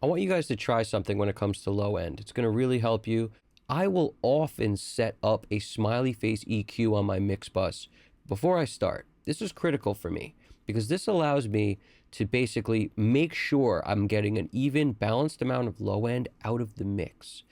I want you guys to try something when it comes to low end. It's going to really help you. I will often set up a smiley face EQ on my mix bus before I start. This is critical for me because this allows me to basically make sure I'm getting an even balanced amount of low end out of the mix.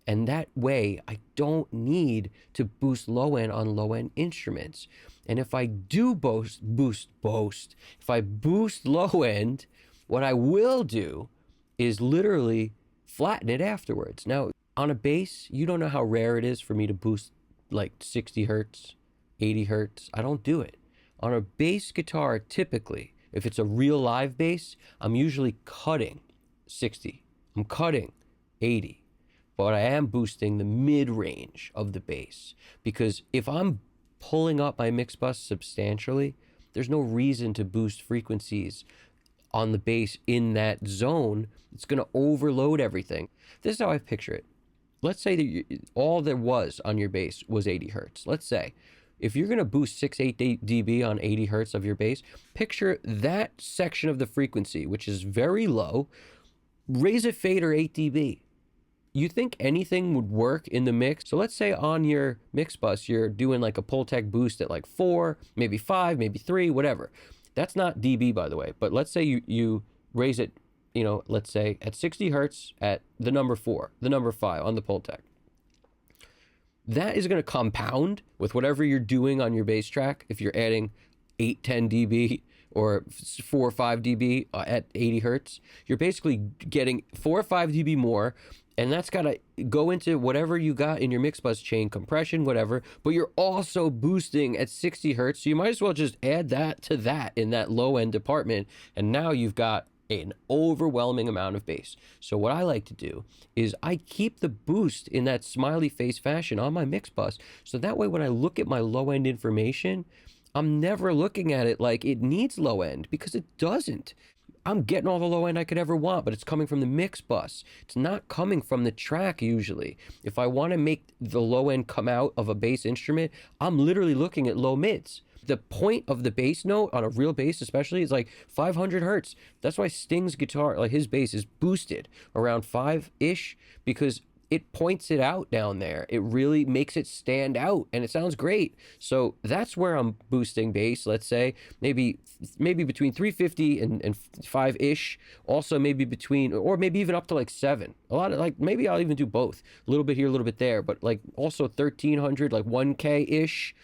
And that way, I don't need to boost low end on low end instruments. And if I do if I boost low end, what I will do is literally flatten it afterwards. Now, on a bass, you don't know how rare it is for me to boost like 60 hertz, 80 hertz. I don't do it. On a bass guitar, typically, if it's a real live bass, I'm usually cutting 60. I'm cutting 80. But I am boosting the mid-range of the bass, because if I'm pulling up my mix bus substantially, there's no reason to boost frequencies on the bass in that zone. It's going to overload everything. This is how I picture it. Let's say that all there was on your bass was 80 hertz. Let's say if you're going to boost 8 dB on 80 hertz of your bass, picture that section of the frequency, which is very low, raise a fader 8 dB. You think anything would work in the mix? So let's say on your mix bus, you're doing like a Pultec boost at like 4, maybe 5, maybe 3, whatever. That's not dB, by the way. But let's say you raise it, let's say at 60 hertz at the number 4, the number 5 on the Pultec. That is going to compound with whatever you're doing on your bass track. If you're adding 8, 10 dB or 4 or 5 dB at 80 hertz, you're basically getting 4 or 5 dB more. And that's got to go into whatever you got in your mix bus chain, compression, whatever. But you're also boosting at 60 hertz. So you might as well just add that to that in that low end department. And now you've got an overwhelming amount of bass. So what I like to do is I keep the boost in that smiley face fashion on my mix bus. So that way when I look at my low end information, I'm never looking at it like it needs low end, because it doesn't. I'm getting all the low end I could ever want, but it's coming from the mix bus. It's not coming from the track usually. If I want to make the low end come out of a bass instrument, I'm literally looking at low mids. The point of the bass note on a real bass especially is like 500 hertz. That's why Sting's guitar, like his bass, is boosted around 5-ish, because it points it out down there. It really makes it stand out, and it sounds great. So that's where I'm boosting bass. Let's say maybe between 350 and 5-ish. Also maybe between, or maybe even up to like 7. A lot of, like, maybe I'll even do both. A little bit here, a little bit there, but like also 1300, like 1K-ish,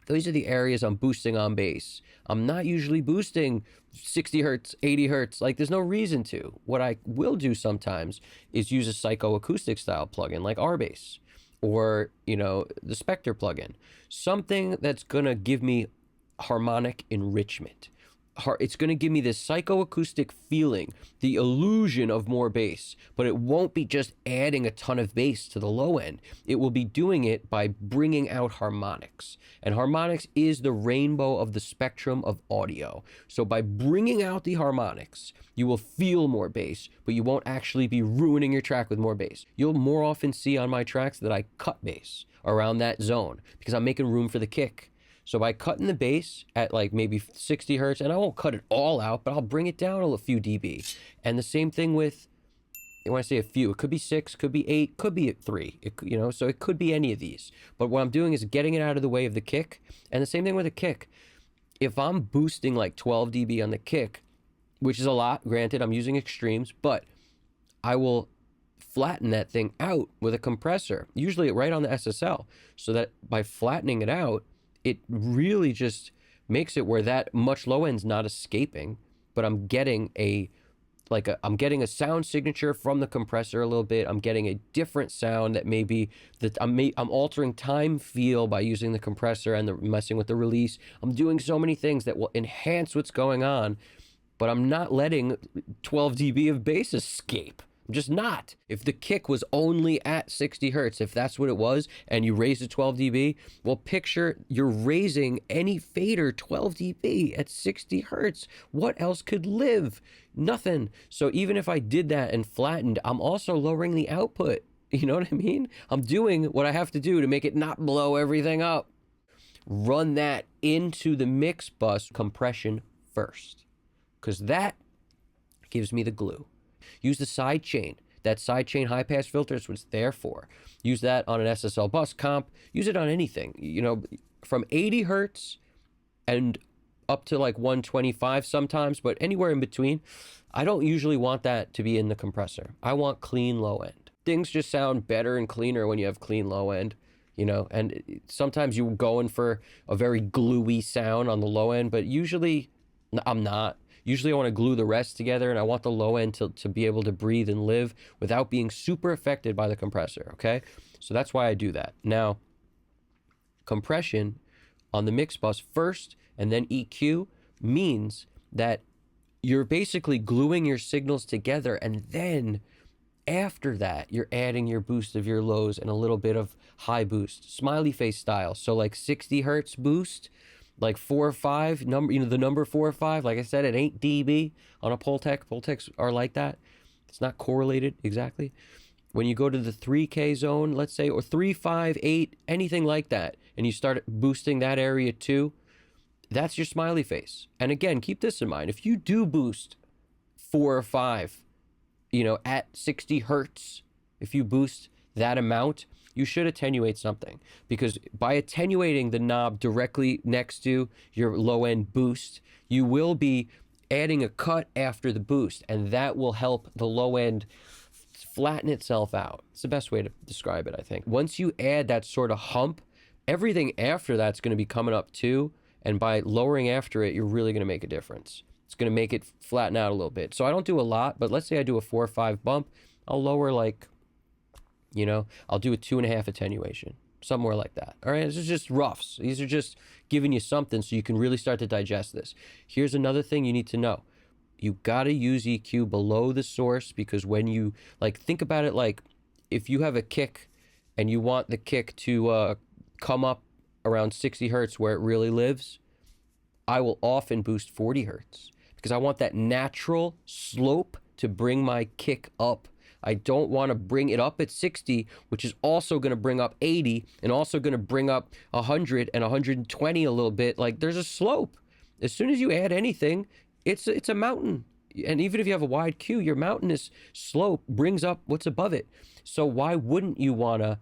Those are the areas I'm boosting on bass. I'm not usually boosting 60 hertz, 80 hertz. Like, there's no reason to. What I will do sometimes is use a psychoacoustic style plugin like R-Bass, or, the Spectre plugin. Something that's going to give me harmonic enrichment. It's going to give me this psychoacoustic feeling, the illusion of more bass, but it won't be just adding a ton of bass to the low end. It will be doing it by bringing out harmonics. And harmonics is the rainbow of the spectrum of audio. So by bringing out the harmonics, you will feel more bass, but you won't actually be ruining your track with more bass. You'll more often see on my tracks that I cut bass around that zone because I'm making room for the kick. So by cutting the bass at like maybe 60 hertz, and I won't cut it all out, but I'll bring it down a few dB. And the same thing with, when I say a few, it could be 6, could be 8, could be 3, so it could be any of these. But what I'm doing is getting it out of the way of the kick. And the same thing with a kick. If I'm boosting like 12 dB on the kick, which is a lot, granted, I'm using extremes, but I will flatten that thing out with a compressor, usually right on the SSL, so that by flattening it out, it really just makes it where that much low end's not escaping, but I'm getting a sound signature from the compressor a little bit. I'm getting a different sound that maybe that I'm altering time feel by using the compressor and messing with the release. I'm doing so many things that will enhance what's going on, but I'm not letting 12 dB of bass escape. I'm just not. If the kick was only at 60 hertz, if that's what it was, and you raised it 12 dB, well, picture you're raising any fader 12 dB at 60 hertz. What else could live? Nothing. So even if I did that and flattened, I'm also lowering the output. You know what I mean? I'm doing what I have to do to make it not blow everything up. Run that into the mix bus compression first, because that gives me the glue. Use the side chain. That side chain high pass filter is what it's there for. Use that on an SSL bus comp. Use it on anything. You know, from 80 hertz and up to like 125 sometimes, but anywhere in between. I don't usually want that to be in the compressor. I want clean low end. Things just sound better and cleaner when you have clean low end, you know, and sometimes you're going for a very gluey sound on the low end, but usually I'm not. Usually I want to glue the rest together, and I want the low end to be able to breathe and live without being super affected by the compressor, okay? So that's why I do that. Now, compression on the mix bus first and then EQ means that you're basically gluing your signals together, and then after that, you're adding your boost of your lows and a little bit of high boost, smiley face style. So like 60 hertz boost, like 4 or 5 number, you know, the number 4 or 5, like I said, it ain't dB on a Pultec. Pultecs are like that. It's not correlated exactly. When you go to the 3K zone, let's say, or 3, 5, 8, anything like that, and you start boosting that area too, that's your smiley face. And again, keep this in mind. If you do boost 4 or 5, you know, at 60 hertz, if you boost that amount, you should attenuate something, because by attenuating the knob directly next to your low end boost, you will be adding a cut after the boost, and that will help the low end flatten itself out. It's the best way to describe it, I think. Once you add that sort of hump, everything after that's going to be coming up too, and by lowering after it, you're really going to make a difference. It's going to make it flatten out a little bit. So I don't do a lot, but let's say I do a 4 or 5 bump, I'll lower like, you know, I'll do a 2.5 attenuation, somewhere like that. All right, this is just roughs. These are just giving you something so you can really start to digest this. Here's another thing you need to know. You got to use EQ below the source, because when you, like, think about it like if you have a kick and you want the kick to come up around 60 hertz where it really lives, I will often boost 40 hertz because I want that natural slope to bring my kick up. I don't want to bring it up at 60, which is also going to bring up 80 and also going to bring up 100 and 120 a little bit. Like, there's a slope. As soon as you add anything, it's a mountain. And even if you have a wide Q, your mountainous slope brings up what's above it. So why wouldn't you want to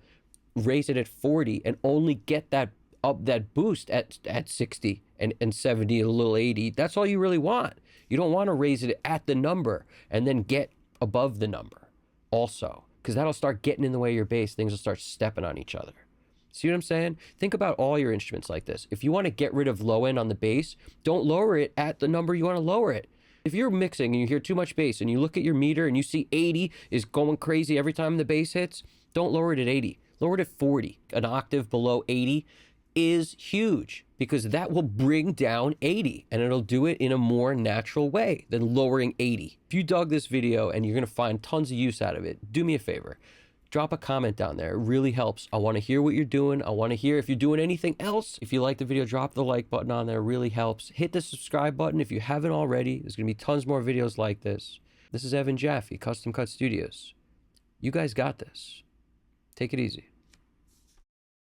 raise it at 40 and only get that up, that boost at 60 and 70, a little 80? That's all you really want. You don't want to raise it at the number and then get above the number also, because that'll start getting in the way of your bass. Things will start stepping on each other. See what I'm saying? Think about all your instruments like this. If you want to get rid of low end on the bass, don't lower it at the number you want to lower it. If you're mixing and you hear too much bass and you look at your meter and you see 80 is going crazy every time the bass hits, don't lower it at 80. Lower it at 40. An octave below 80 is huge, because that will bring down 80, and it'll do it in a more natural way than lowering 80. If you dug this video and you're going to find tons of use out of it, do me a favor. Drop a comment down there. It really helps. I want to hear what you're doing. I want to hear if you're doing anything else. If you like the video, drop the like button on there. It really helps. Hit the subscribe button if you haven't already. There's going to be tons more videos like this. This is Evan Jaffe, Custom Cut Studios. You guys got this. Take it easy.